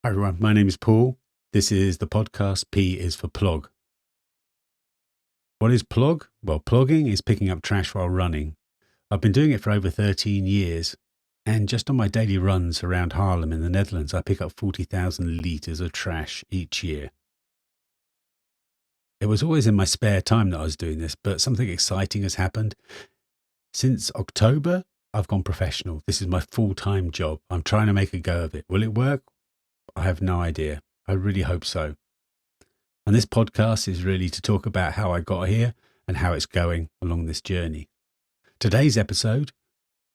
Hi everyone, my name is Paul. This is the podcast P is for Plog. What is Plog? Well, plogging is picking up trash while running. I've been doing it for over 13 years, and just on my daily runs around Haarlem in the Netherlands, I pick up 40,000 litres of trash each year. It was always in my spare time that I was doing this, but something exciting has happened. Since October, I've gone professional. This is my full-time job. I'm trying to make a go of it. Will it work? I have no idea. I really hope so. And this podcast is really to talk about how I got here and how it's going along this journey. Today's episode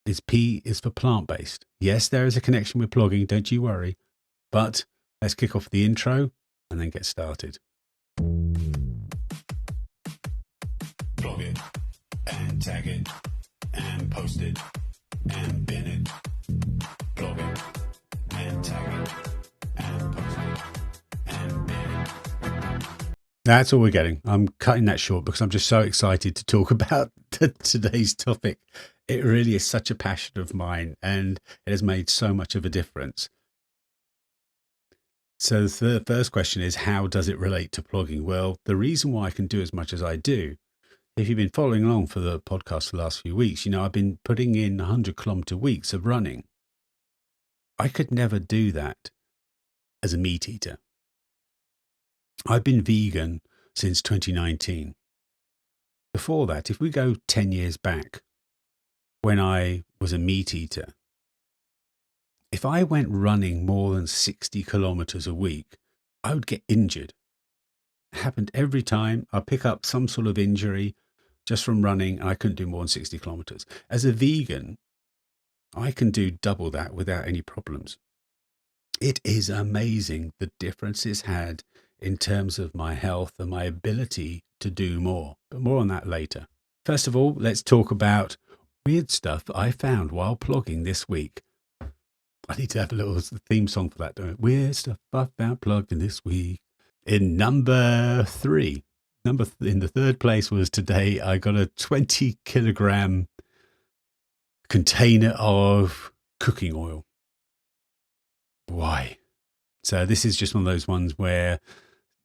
is P is for plant-based. Yes, there is a connection with plogging, don't you worry. But let's kick off the intro and then get started. Plog it and tag it and post it and bin it. Plog it and tag it and post it and bin it. That's all we're getting. I'm cutting that short because I'm just so excited to talk about today's topic. It really is such a passion of mine and it has made so much of a difference. So the first question is, how does it relate to plogging? Well, the reason why I can do as much as I do, if you've been following along for the podcast for the last few weeks, you know, I've been putting in 100-kilometer weeks of running. I could never do that as a meat eater. I've been vegan since 2019. Before that, if we go 10 years back, when I was a meat eater, if I went running more than 60 kilometers a week, I would get injured. It happened every time. I'd pick up some sort of injury just from running, and I couldn't do more than 60 kilometers. As a vegan, I can do double that without any problems. It is amazing the difference it's had in terms of my health and my ability to do more. But more on that later. First of all, let's talk about weird stuff that I found while plogging this week. I need to have a little theme song for that, don't I? Weird stuff I found plugged in this week. In number 3, in the third place was today, I got a 20-kilogram container of cooking oil. Why? So this is just one of those ones where,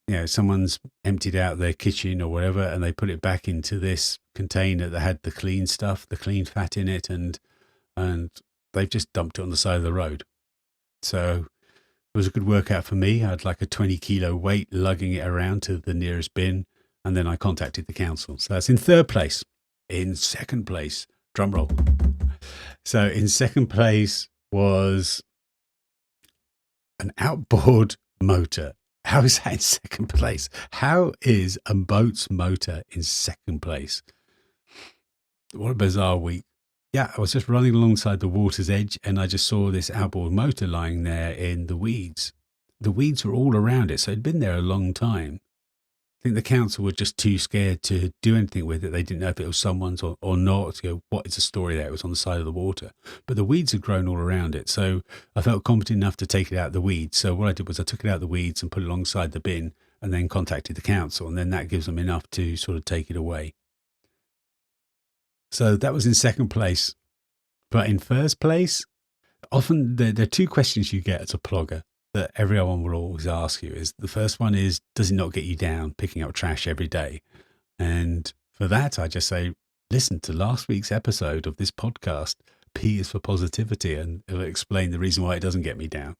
you know, someone's emptied out their kitchen or whatever, and they put it back into this container that had the clean stuff, the clean fat in it, and they've just dumped it on the side of the road. So it was a good workout for me. I had like a 20-kilo weight lugging it around to the nearest bin, and then I contacted the council. So that's in third place. In second place, drum roll. So in second place was an outboard motor. How is that in second place? How is a boat's motor in second place? What a bizarre week. Yeah, I was just running alongside the water's edge and I just saw this outboard motor lying there in the weeds. The weeds were all around it, so it'd been there a long time. I think the council were just too scared to do anything with it. They didn't know if it was someone's or not. You know, what is the story there? It was on the side of the water. But the weeds had grown all around it. So I felt competent enough to take it out of the weeds. So what I did was I took it out of the weeds and put it alongside the bin and then contacted the council. And then that gives them enough to sort of take it away. So that was in second place. But in first place, often there are two questions you get as a plogger that everyone will always ask you. Is the first one is, does it not get you down picking up trash every day? And for that, I just say, listen to last week's episode of this podcast, P is for positivity, and it'll explain the reason why it doesn't get me down.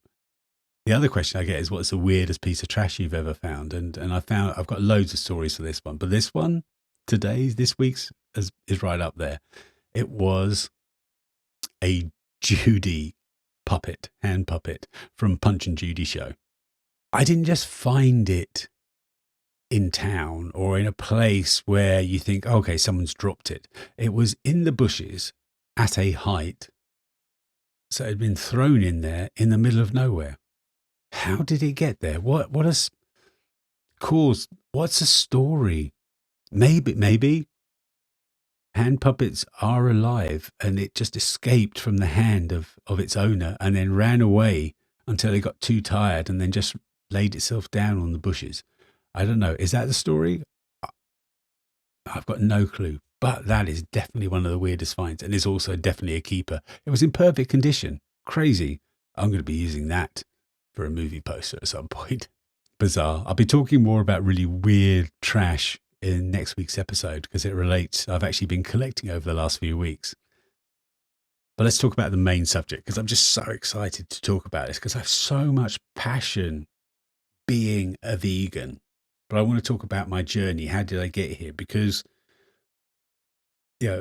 The other question I get is, what's the weirdest piece of trash you've ever found? And I've got loads of stories for this one, but this one, this week's is right up there. It was a Judy hand puppet from Punch and Judy show. I didn't just find it in town or in a place where you think, okay, someone's dropped it. It was in the bushes at a height. So it had been thrown in there in the middle of nowhere. How did it get there? What has caused? What's the story? Maybe hand puppets are alive and it just escaped from the hand of its owner and then ran away until it got too tired and then just laid itself down on the bushes. I don't know. Is that the story? I've got no clue. But that is definitely one of the weirdest finds and is also definitely a keeper. It was in perfect condition. Crazy. I'm going to be using that for a movie poster at some point. Bizarre. I'll be talking more about really weird trash in next week's episode because it relates. I've actually been collecting over the last few weeks. But let's talk about the main subject because I'm just so excited to talk about this because I have so much passion being a vegan. But I want to talk about my journey. How did I get here? Because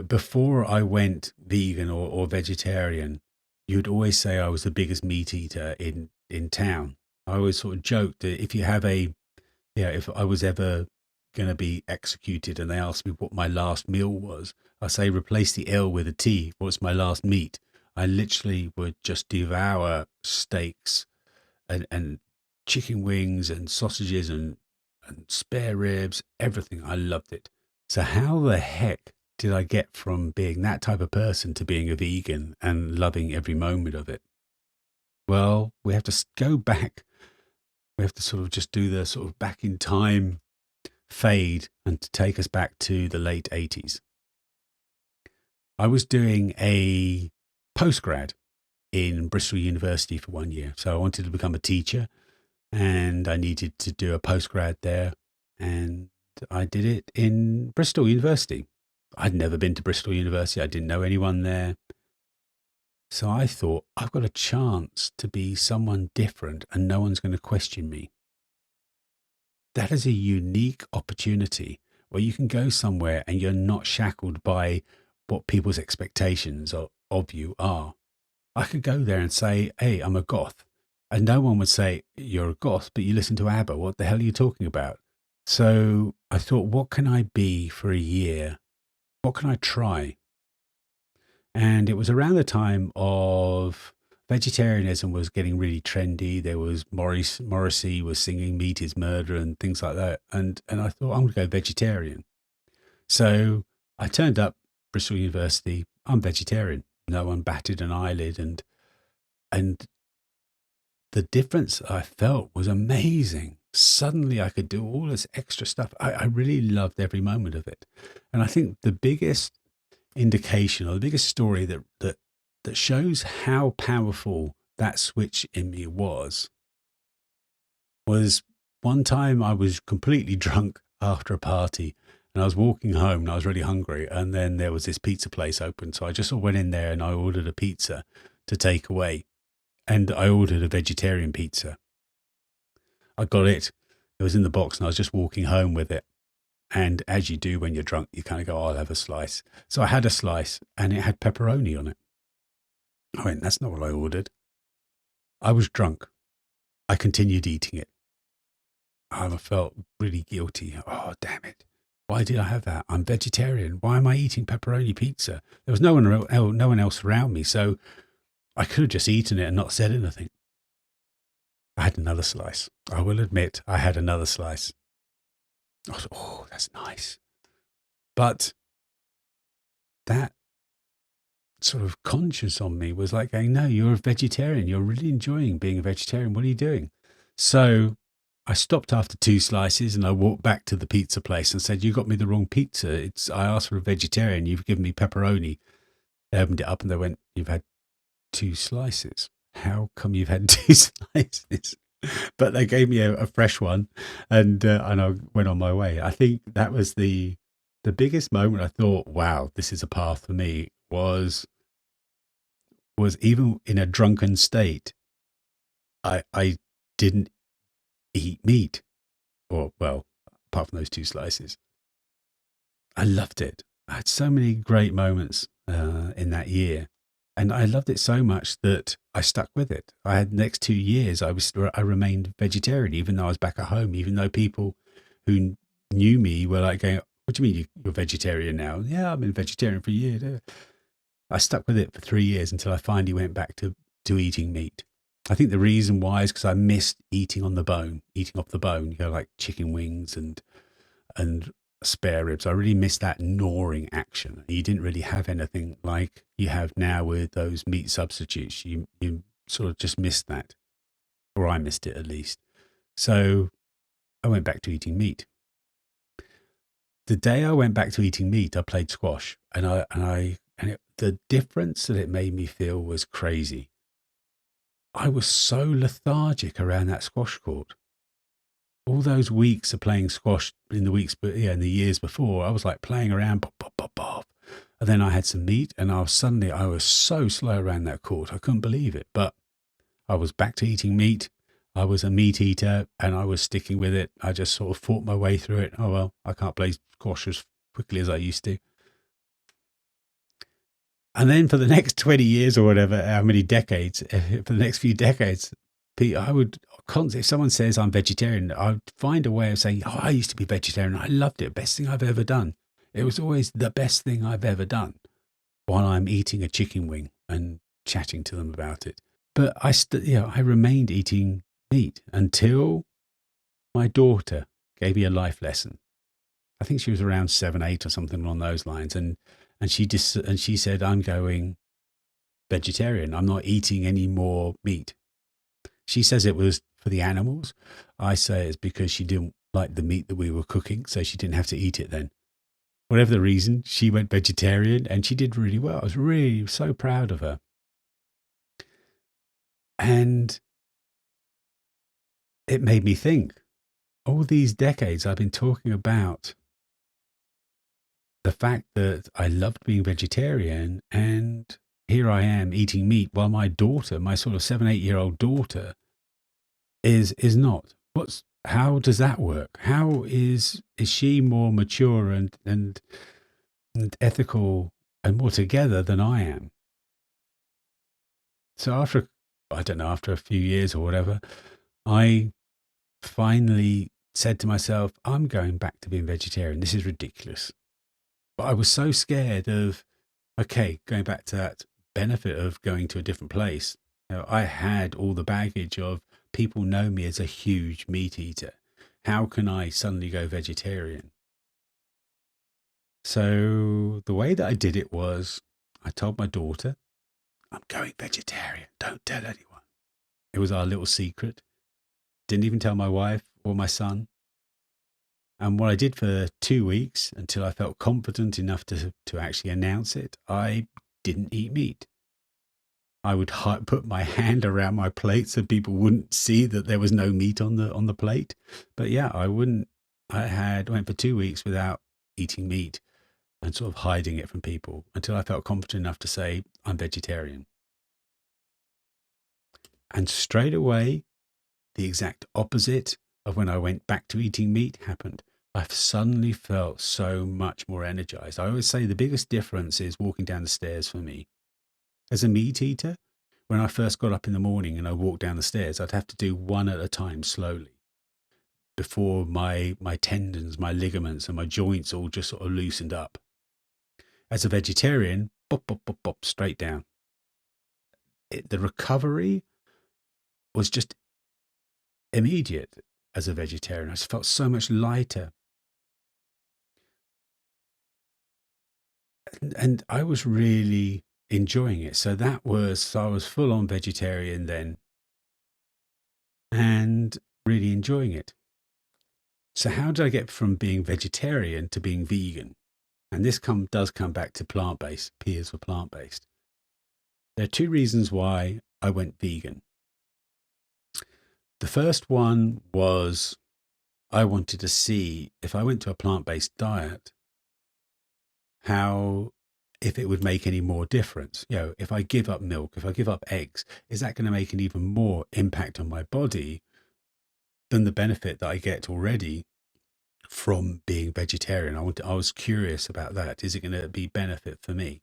before I went vegan or vegetarian, you'd always say I was the biggest meat eater in town. I always sort of joked that if I was ever going to be executed and they asked me what my last meal was, I say replace the L with a T. What's my last meat? I literally would just devour steaks and chicken wings and sausages and spare ribs, everything. I loved it. So how the heck did I get from being that type of person to being a vegan and loving every moment of it? Well, we have to go back. We have to sort of just do the sort of back in time fade and to take us back to the late 80s. I was doing a postgrad in Bristol University for 1 year. So I wanted to become a teacher and I needed to do a postgrad there. And I did it in Bristol University. I'd never been to Bristol University. I didn't know anyone there. So I thought, I've got a chance to be someone different and no one's going to question me. That is a unique opportunity where you can go somewhere and you're not shackled by what people's expectations of you are. I could go there and say, hey, I'm a goth. And no one would say, you're a goth, but you listen to ABBA. What the hell are you talking about? So I thought, what can I be for a year? What can I try? And it was around the time of vegetarianism was getting really trendy. There was Morrissey was singing "Meat is Murder" and things like that. And I thought I'm going to go vegetarian. So I turned up Bristol University. I'm vegetarian. No one batted an eyelid, and the difference I felt was amazing. Suddenly I could do all this extra stuff. I really loved every moment of it. And I think the biggest indication or the biggest story that shows how powerful that switch in me was one time I was completely drunk after a party and I was walking home and I was really hungry, and then there was this pizza place open, so I just went in there and I ordered a pizza to take away, and I ordered a vegetarian pizza. I got it was in the box and I was just walking home with it. And as you do when you're drunk, you kind of go, oh, I'll have a slice. So I had a slice and it had pepperoni on it. I went, that's not what I ordered. I was drunk. I continued eating it. I felt really guilty. Oh, damn it. Why did I have that? I'm vegetarian. Why am I eating pepperoni pizza? There was no one else around me. So I could have just eaten it and not said anything. I had another slice. I will admit I had another slice. I was, oh, that's nice. But that sort of conscience on me was like going, no, you're a vegetarian. You're really enjoying being a vegetarian. What are you doing? So I stopped after 2 slices and I walked back to the pizza place and said, you got me the wrong pizza. I asked for a vegetarian. You've given me pepperoni. They opened it up and they went, you've had 2 slices. How come you've had 2 slices? But they gave me a fresh one, and I went on my way. I think that was the biggest moment. I thought, wow, this is a path for me. Was even in a drunken state, I didn't eat meat, or well, apart from those 2 slices. I loved it. I had so many great moments in that year. And I loved it so much that I stuck with it. I had the next 2 years, I remained vegetarian, even though I was back at home, even though people who knew me were like going, what do you mean you're vegetarian now? Yeah, I've been vegetarian for a year. I stuck with it for 3 years until I finally went back to eating meat. I think the reason why is because I missed eating off the bone, like chicken wings and spare ribs. I really missed that gnawing action. You didn't really have anything like you have now with those meat substitutes. You sort of just missed that, or I missed it at least. So I went back to eating meat. The day I went back to eating meat, I played squash, and the difference that it made me feel was crazy. I was so lethargic around that squash court. All those weeks of playing squash in the years before, I was like playing around, pop, pop, pop, pop. And then I had some meat, and I was so slow around that court. I couldn't believe it. But I was back to eating meat. I was a meat eater, and I was sticking with it. I just sort of fought my way through it. Oh, well, I can't play squash as quickly as I used to. And then for the next 20 years or whatever, how many decades, for the next few decades, I would constantly, if someone says I'm vegetarian, I'd find a way of saying, oh, I used to be vegetarian. I loved it. Best thing I've ever done. It was always the best thing I've ever done while I'm eating a chicken wing and chatting to them about it. But I remained eating meat until my daughter gave me a life lesson. I think she was around 7, 8 or something along those lines. And she said, I'm going vegetarian. I'm not eating any more meat. She says it was for the animals. I say it's because she didn't like the meat that we were cooking, so she didn't have to eat it then. Whatever the reason, she went vegetarian and she did really well. I was really so proud of her. And it made me think, all these decades I've been talking about the fact that I loved being vegetarian, and here I am eating meat while my daughter, my sort of 7, 8-year-old daughter, is not. How does that work? How is she more mature and ethical and more together than I am? So after a few years or whatever, I finally said to myself, I'm going back to being vegetarian. This is ridiculous. But I was so scared of, going back to that benefit of going to a different place. I had all the baggage of people know me as a huge meat eater. How can I suddenly go vegetarian? So the way that I did it was I told my daughter, I'm going vegetarian. Don't tell anyone. It was our little secret. Didn't even tell my wife or my son. And what I did for 2 weeks until I felt confident enough to actually announce it, I didn't eat meat. I would put my hand around my plate so people wouldn't see that there was no meat on the plate. But yeah, I wouldn't. I went for 2 weeks without eating meat and sort of hiding it from people until I felt confident enough to say I'm vegetarian. And straight away, the exact opposite of when I went back to eating meat happened. I've suddenly felt so much more energized. I always say the biggest difference is walking down the stairs for me. As a meat eater, when I first got up in the morning and I walked down the stairs, I'd have to do one at a time slowly before my tendons, my ligaments and my joints all just sort of loosened up. As a vegetarian, bop, bop, bop, bop, straight down. The recovery was just immediate as a vegetarian. I just felt so much lighter. And I was really enjoying it. So I was full on vegetarian then and really enjoying it. So how did I get from being vegetarian to being vegan? And this does come back to plant-based, P is for plant-based. There are 2 reasons why I went vegan. The first one was I wanted to see if I went to a plant-based diet, if it would make any more difference. If I give up milk, if I give up eggs, is that going to make an even more impact on my body than the benefit that I get already from being vegetarian? I was curious about that. Is it going to be benefit for me?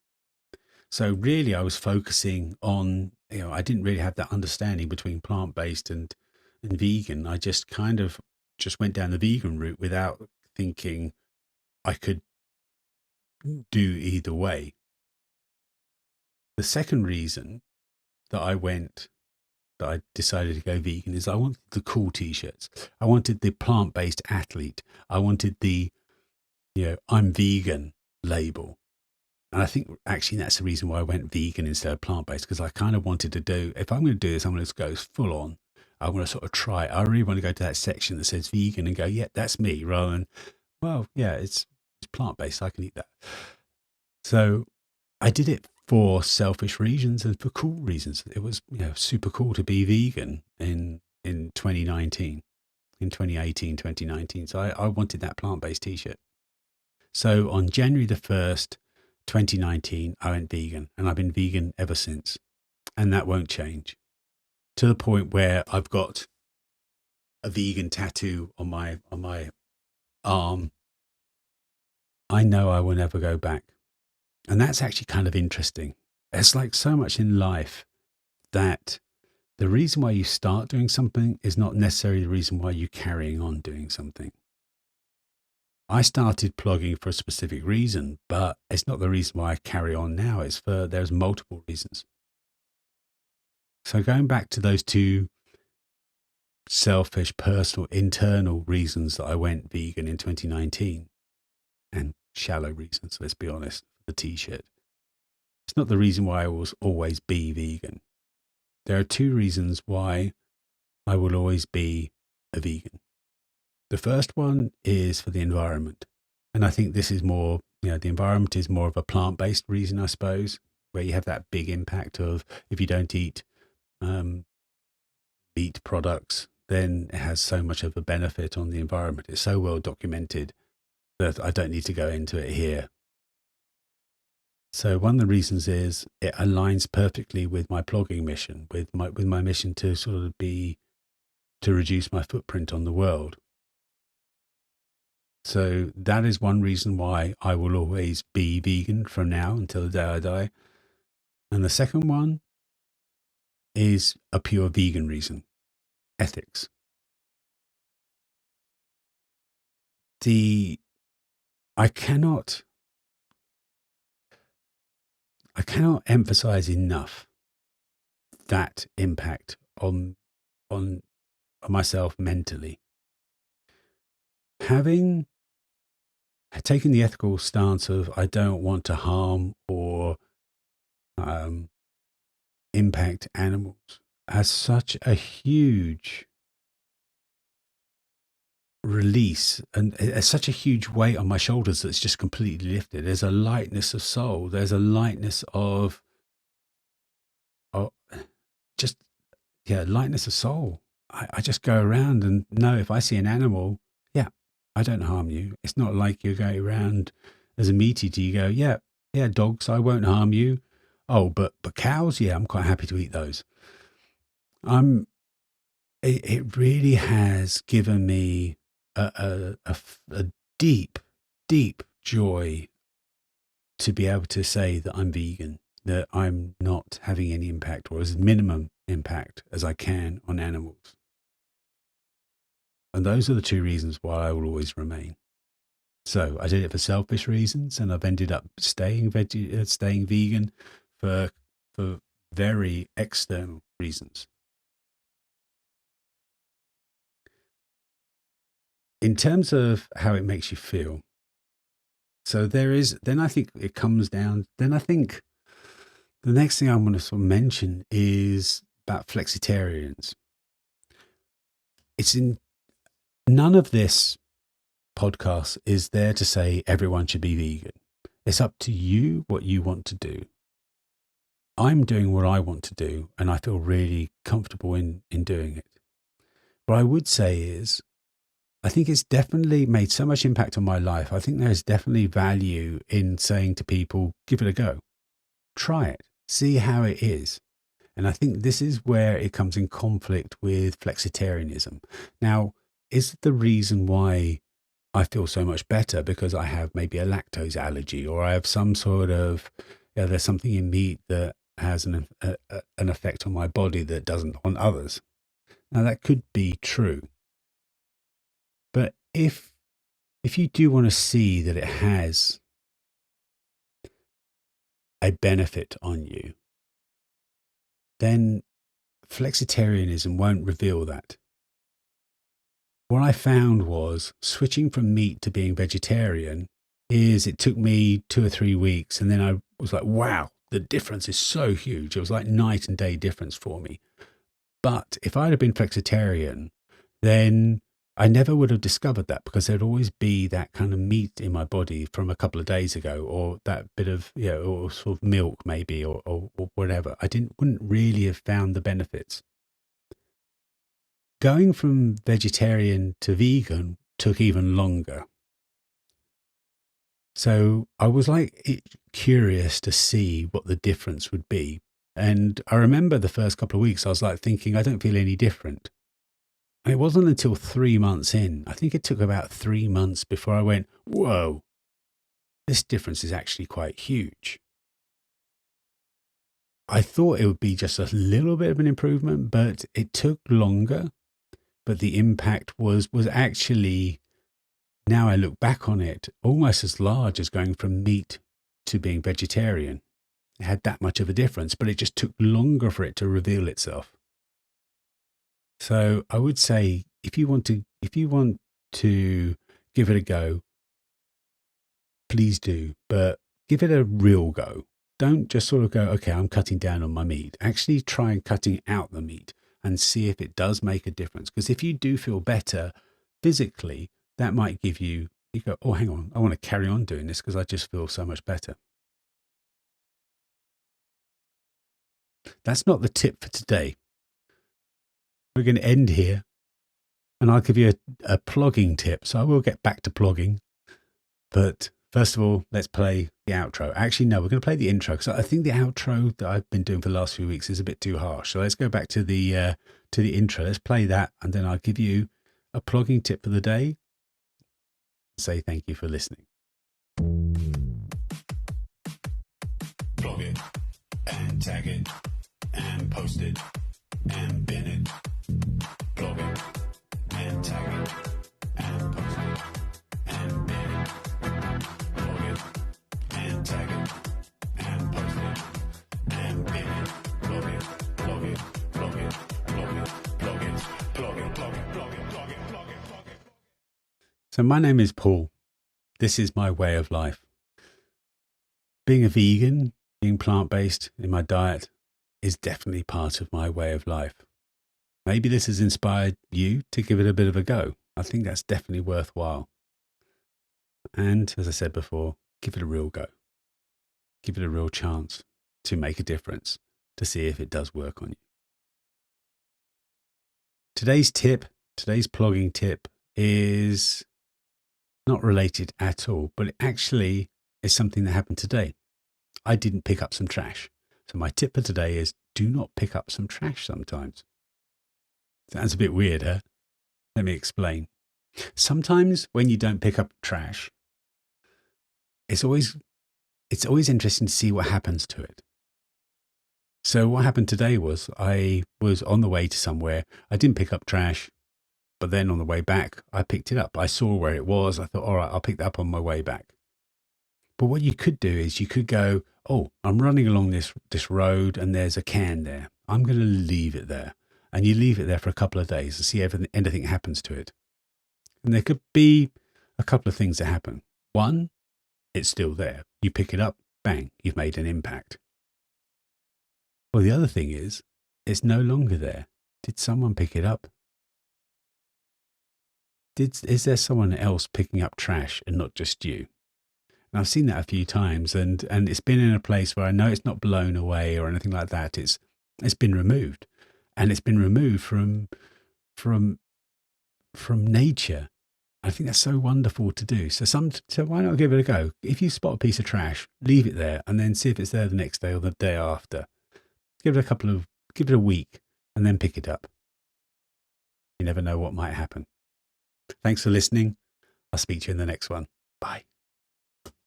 So really I was focusing on, I didn't really have that understanding between plant-based and vegan. I just kind of just went down the vegan route without thinking I could do either way. The second reason that I decided to go vegan is I wanted the cool t-shirts. I wanted the plant-based athlete. I wanted the, I'm vegan label. And I think actually that's the reason why I went vegan instead of plant-based, because I kind of wanted to do, if I'm going to do this, I'm going to go full on. I want to sort of try it. I really want to go to that section that says vegan and go, yeah, that's me, rather than, well, yeah, it's plant-based. I can eat that. So I did it for selfish reasons and for cool reasons. It was, super cool to be vegan in 2019, in 2018, 2019. So I wanted that plant-based t-shirt. So on January the 1st, 2019, I went vegan, and I've been vegan ever since. And that won't change, to the point where I've got a vegan tattoo on my arm. I know I will never go back. And that's actually kind of interesting. It's like so much in life that the reason why you start doing something is not necessarily the reason why you're carrying on doing something. I started plogging for a specific reason, but it's not the reason why I carry on now. There's multiple reasons. So going back to those two selfish, personal, internal reasons that I went vegan in 2019, and shallow reasons, let's be honest, the t-shirt. It's not the reason why I will always be vegan. There are two reasons why I will always be a vegan. The first one is for the environment. And I think this is more, the environment is more of a plant-based reason, I suppose, where you have that big impact of if you don't eat meat products, then it has so much of a benefit on the environment. It's so well documented that I don't need to go into it here. So one of the reasons is it aligns perfectly with my plogging mission, with my mission to sort of to reduce my footprint on the world. So that is one reason why I will always be vegan from now until the day I die. And the second one is a pure vegan reason, ethics. I cannot emphasize enough that impact on myself mentally. Having taken the ethical stance of I don't want to harm or impact animals has such a huge release and it's such a huge weight on my shoulders that's just completely lifted. There's a lightness of soul. There's a lightness of lightness of soul. I just go around and know if I see an animal, I don't harm you. It's not like you're going around as a meat eater. You go, yeah, dogs, I won't harm you. Oh, but cows, I'm quite happy to eat those. It really has given me a deep, deep joy to be able to say that I'm vegan, that I'm not having any impact or as minimum impact as I can on animals. And those are the two reasons why I will always remain. So I did it for selfish reasons, and I've ended up staying vegan for very external reasons. In terms of how it makes you feel, so then I think it comes down, then I think the next thing I want to sort of mention is about flexitarians. None of this podcast is there to say everyone should be vegan. It's up to you what you want to do. I'm doing what I want to do, and I feel really comfortable in doing it. What I would say is, I think it's definitely made so much impact on my life. I think there's definitely value in saying to people, give it a go. Try it. See how it is. And I think this is where it comes in conflict with flexitarianism. Now, is the reason why I feel so much better because I have maybe a lactose allergy, or I have some sort of, there's something in meat that has an effect on my body that doesn't on others? Now, that could be true. But if you do want to see that it has a benefit on you, then flexitarianism won't reveal that. What I found was switching from meat to being vegetarian is it took me 2 or 3 weeks, and then I was like, wow, the difference is so huge. It was like night and day difference for me. But if I'd have been flexitarian, then I never would have discovered that because there'd always be that kind of meat in my body from a couple of days ago, or that bit of, or sort of milk maybe, or whatever. Wouldn't really have found the benefits. Going from vegetarian to vegan took even longer. So I was curious to see what the difference would be. And I remember the first couple of weeks, I was like thinking, I don't feel any different. And it wasn't until 3 months in, I think it took about 3 months before I went, whoa, this difference is actually quite huge. I thought it would be just a little bit of an improvement, but it took longer. But the impact was actually, now I look back on it, almost as large as going from meat to being vegetarian. It had that much of a difference, but it just took longer for it to reveal itself. So I would say if you want to give it a go, please do, but give it a real go. Don't just sort of go, okay, I'm cutting down on my meat. Actually try and cutting out the meat and see if it does make a difference. Because if you do feel better physically, that might give you go, oh, hang on, I want to carry on doing this because I just feel so much better. That's not the tip for today. We're going to end here, and I'll give you a plogging tip. So I will get back to plogging, but first of all, let's play the outro. Actually, no, we're going to play the intro because I think the outro that I've been doing for the last few weeks is a bit too harsh. So let's go back to the intro. Let's play that, and then I'll give you a plogging tip for the day. Say thank you for listening. Plog it and tag it and post it and bin it. Plog it and tag it and post it and bin it. Plog it and tag it and post it and bin it. Plog it, plog it, plog it, plog it, plog it, plog it, plog it, plog it, plog it, plog it, plog it. So my name is Paul. This is my way of life. Being a vegan, being plant-based in my diet is definitely part of my way of life. Maybe this has inspired you to give it a bit of a go. I think that's definitely worthwhile. And as I said before, give it a real go. Give it a real chance to make a difference, to see if it does work on you. Today's plogging tip is not related at all, but it actually is something that happened today. I didn't pick up some trash. So my tip for today is do not pick up some trash sometimes. Sounds a bit weird, huh? Let me explain. Sometimes when you don't pick up trash, it's always interesting to see what happens to it. So what happened today was I was on the way to somewhere. I didn't pick up trash, but then on the way back, I picked it up. I saw where it was. I thought, all right, I'll pick that up on my way back. But what you could do is you could go, oh, I'm running along this road and there's a can there. I'm going to leave it there. And you leave it there for a couple of days to see if anything happens to it. And there could be a couple of things that happen. One, it's still there. You pick it up, bang, you've made an impact. Well, the other thing is, it's no longer there. Did someone pick it up? Is there someone else picking up trash and not just you? And I've seen that a few times, and it's been in a place where I know it's not blown away or anything like that. It's been removed, and it's been removed from nature. I think that's so wonderful to do. So why not give it a go? If you spot a piece of trash, leave it there, and then see if it's there the next day or the day after. Give it a week, and then pick it up. You never know what might happen. Thanks for listening. I'll speak to you in the next one. Bye.